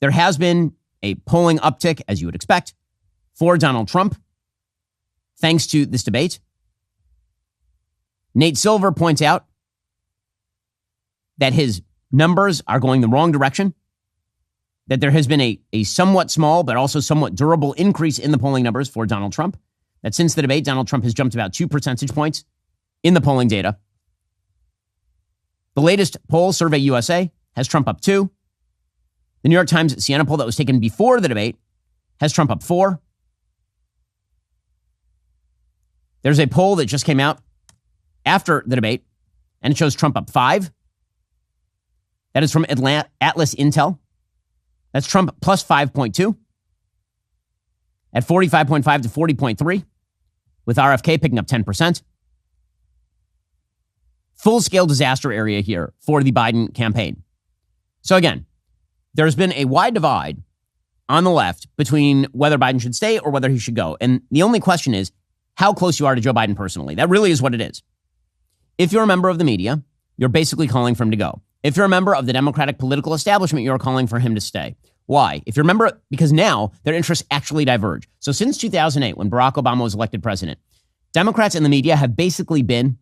there has been a polling uptick, as you would expect, for Donald Trump, thanks to this debate. Nate Silver points out that his numbers are going the wrong direction, that there has been a somewhat small but also somewhat durable increase in the polling numbers for Donald Trump, that since the debate, Donald Trump has jumped about 2 percentage points in the polling data. The latest poll, Survey USA, has Trump up 2. The New York Times Siena poll that was taken before the debate has Trump up 4. There's a poll that just came out after the debate, and it shows Trump up 5. That is from Atlas Intel. That's Trump plus 5.2 at 45.5 to 40.3, with RFK picking up 10%. Full-scale disaster area here for the Biden campaign. So again, there's been a wide divide on the left between whether Biden should stay or whether he should go. And the only question is how close you are to Joe Biden personally. That really is what it is. If you're a member of the media, you're basically calling for him to go. If you're a member of the Democratic political establishment, you're calling for him to stay. Why? If you're a member, because now their interests actually diverge. So since 2008, when Barack Obama was elected president, Democrats and the media have basically been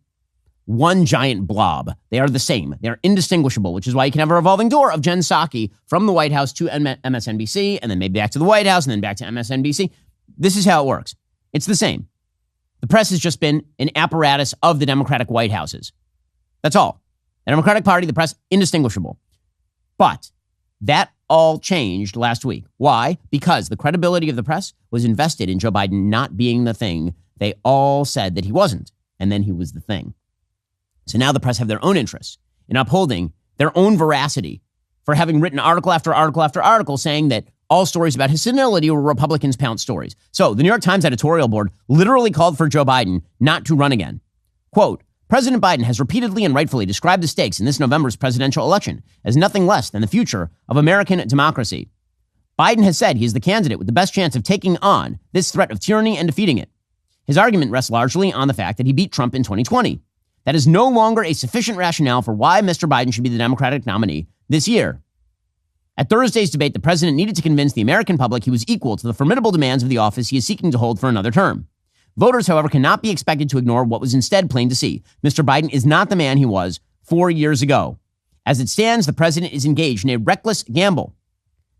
one giant blob. They are the same. They are indistinguishable, which is why you can have a revolving door of Jen Psaki from the White House to MSNBC, and then maybe back to the White House, and then back to MSNBC. This is how it works. It's the same. The press has just been an apparatus of the Democratic White Houses. That's all. The Democratic Party, the press, indistinguishable. But that all changed last week. Why? Because the credibility of the press was invested in Joe Biden not being the thing they all said that he wasn't, and then he was the thing. So now the press have their own interests in upholding their own veracity for having written article after article after article saying that all stories about his senility were Republicans' pound stories. So the New York Times editorial board literally called for Joe Biden not to run again. Quote, President Biden has repeatedly and rightfully described the stakes in this November's presidential election as nothing less than the future of American democracy. Biden has said he is the candidate with the best chance of taking on this threat of tyranny and defeating it. His argument rests largely on the fact that he beat Trump in 2020. That is no longer a sufficient rationale for why Mr. Biden should be the Democratic nominee this year. At Thursday's debate, the president needed to convince the American public he was equal to the formidable demands of the office he is seeking to hold for another term. Voters, however, cannot be expected to ignore what was instead plain to see. Mr. Biden is not the man he was 4 years ago. As it stands, the president is engaged in a reckless gamble.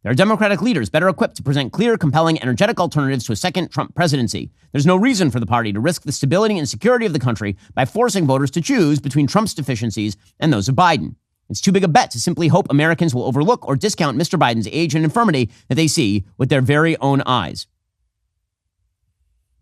There are Democratic leaders better equipped to present clear, compelling, energetic alternatives to a second Trump presidency. There's no reason for the party to risk the stability and security of the country by forcing voters to choose between Trump's deficiencies and those of Biden. It's too big a bet to simply hope Americans will overlook or discount Mr. Biden's age and infirmity that they see with their very own eyes.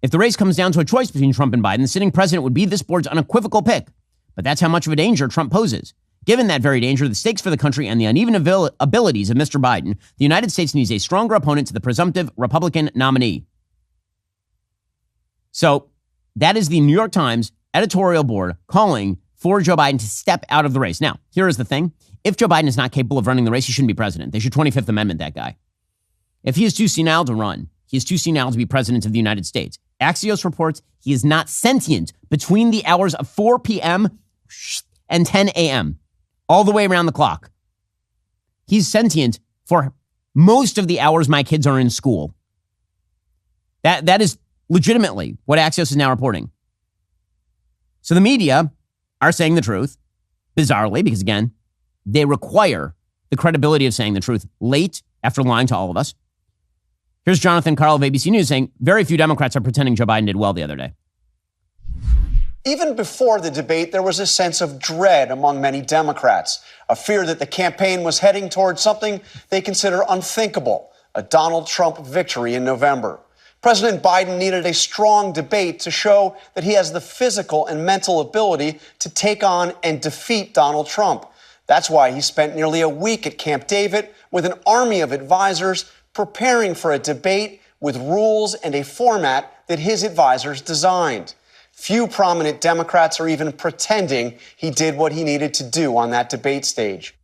If the race comes down to a choice between Trump and Biden, the sitting president would be this board's unequivocal pick. But that's how much of a danger Trump poses. Given that very danger, the stakes for the country, and the uneven abilities of Mr. Biden, the United States needs a stronger opponent to the presumptive Republican nominee. So that is the New York Times editorial board calling for Joe Biden to step out of the race. Now, here is the thing. If Joe Biden is not capable of running the race, he shouldn't be president. They should 25th Amendment that guy. If he is too senile to run, he is too senile to be president of the United States. Axios reports he is not sentient between the hours of 4 p.m. and 10 a.m., all the way around the clock. He's sentient for most of the hours my kids are in school. That is legitimately what Axios is now reporting. So the media are saying the truth, bizarrely, because again, they require the credibility of saying the truth late after lying to all of us. Here's Jonathan Karl of ABC News saying very few Democrats are pretending Joe Biden did well the other day. Even before the debate, there was a sense of dread among many Democrats, a fear that the campaign was heading towards something they consider unthinkable, a Donald Trump victory in November. President Biden needed a strong debate to show that he has the physical and mental ability to take on and defeat Donald Trump. That's why he spent nearly a week at Camp David with an army of advisors preparing for a debate with rules and a format that his advisors designed. Few prominent Democrats are even pretending he did what he needed to do on that debate stage.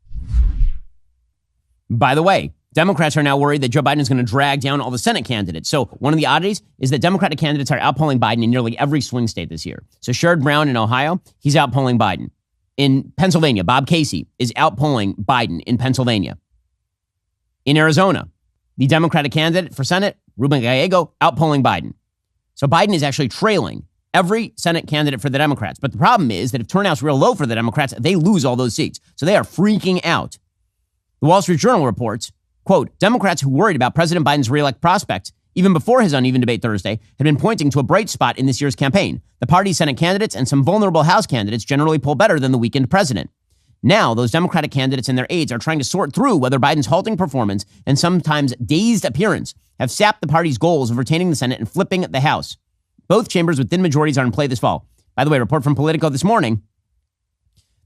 By the way, Democrats are now worried that Joe Biden is going to drag down all the Senate candidates. So one of the oddities is that Democratic candidates are outpolling Biden in nearly every swing state this year. So Sherrod Brown in Ohio, he's outpolling Biden. In Pennsylvania, Bob Casey is outpolling Biden in Pennsylvania. In Arizona, the Democratic candidate for Senate, Ruben Gallego, outpolling Biden. So Biden is actually trailing every Senate candidate for the Democrats. But the problem is that if turnout's real low for the Democrats, they lose all those seats. So they are freaking out. The Wall Street Journal reports, quote, Democrats who worried about President Biden's reelect prospects even before his uneven debate Thursday had been pointing to a bright spot in this year's campaign. The party's Senate candidates and some vulnerable House candidates generally poll better than the weakened president. Now, those Democratic candidates and their aides are trying to sort through whether Biden's halting performance and sometimes dazed appearance have sapped the party's goals of retaining the Senate and flipping the House. Both chambers with thin majorities are in play this fall. By the way, a report from Politico this morning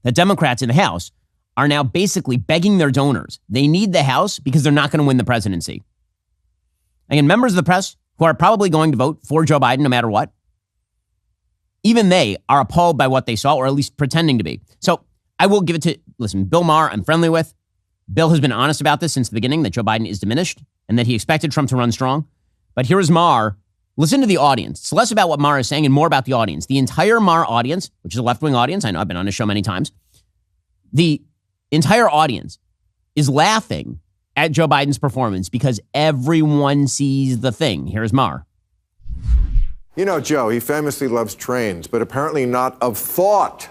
that Democrats in the House are now basically begging their donors. They need the House because they're not going to win the presidency. Again, members of the press who are probably going to vote for Joe Biden no matter what, even they are appalled by what they saw, or at least pretending to be. So I will give it to, listen, Bill Maher, I'm friendly with. Bill has been honest about this since the beginning, that Joe Biden is diminished and that he expected Trump to run strong. But here is Maher. Listen to the audience. It's less about what Maher is saying and more about the audience. The entire Maher audience, which is a left-wing audience, I know I've been on his show many times, the entire audience is laughing at Joe Biden's performance because everyone sees the thing. Here's Maher. You know, Joe, he famously loves trains, but apparently not of thought.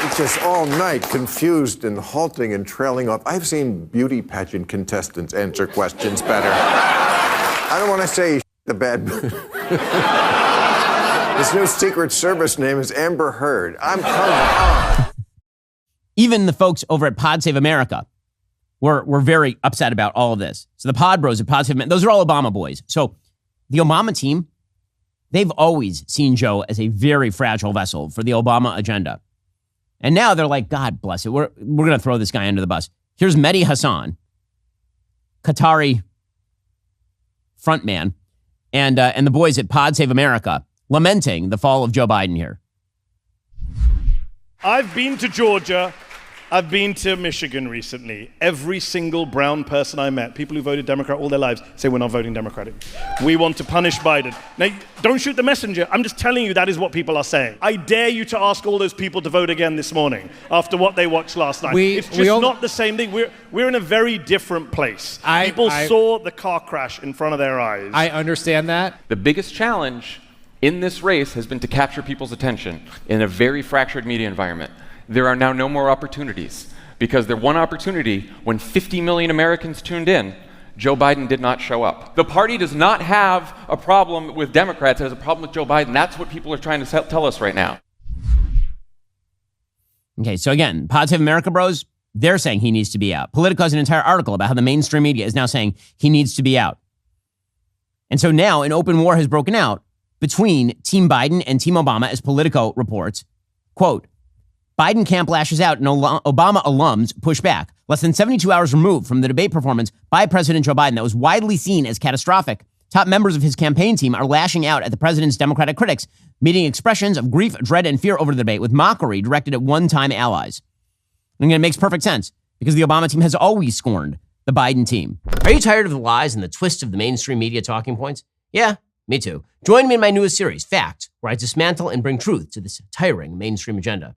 It's just all night, confused and halting and trailing off. I've seen beauty pageant contestants answer questions better. I don't want to say the bad. His new Secret Service name is Amber Heard. I'm coming on. Even the folks over at Pod Save America were very upset about all of this. So the Pod Bros at Pod Save America, those are all Obama boys. So the Obama team, they've always seen Joe as a very fragile vessel for the Obama agenda. And now they're like, God bless it. We're going to throw this guy under the bus. Here's Mehdi Hassan, Qatari frontman, and the boys at Pod Save America lamenting the fall of Joe Biden here. I've been to Georgia. I've been to Michigan recently. Every single brown person I met, people who voted Democrat all their lives, say we're not voting Democratic. We want to punish Biden. Now, don't shoot the messenger. I'm just telling you that is what people are saying. I dare you to ask all those people to vote again this morning after what they watched last night. It's just not the same thing. We're in a very different place. People saw the car crash in front of their eyes. I understand that. The biggest challenge in this race has been to capture people's attention in a very fractured media environment. There are now no more opportunities, because the one opportunity when 50 million Americans tuned in, Joe Biden did not show up. The party does not have a problem with Democrats, it has a problem with Joe Biden. That's what people are trying to tell us right now. Okay, so again, Pod Save America bros, they're saying he needs to be out. Politico has an entire article about how the mainstream media is now saying he needs to be out. And so now an open war has broken out between Team Biden and Team Obama, as Politico reports. Quote, Biden camp lashes out and Obama alums push back. Less than 72 hours removed from the debate performance by President Joe Biden that was widely seen as catastrophic, top members of his campaign team are lashing out at the president's Democratic critics, meeting expressions of grief, dread, and fear over the debate with mockery directed at one-time allies. And it makes perfect sense because the Obama team has always scorned the Biden team. Are you tired of the lies and the twists of the mainstream media talking points? Yeah, me too. Join me in my newest series, Fact, where I dismantle and bring truth to this tiring mainstream agenda.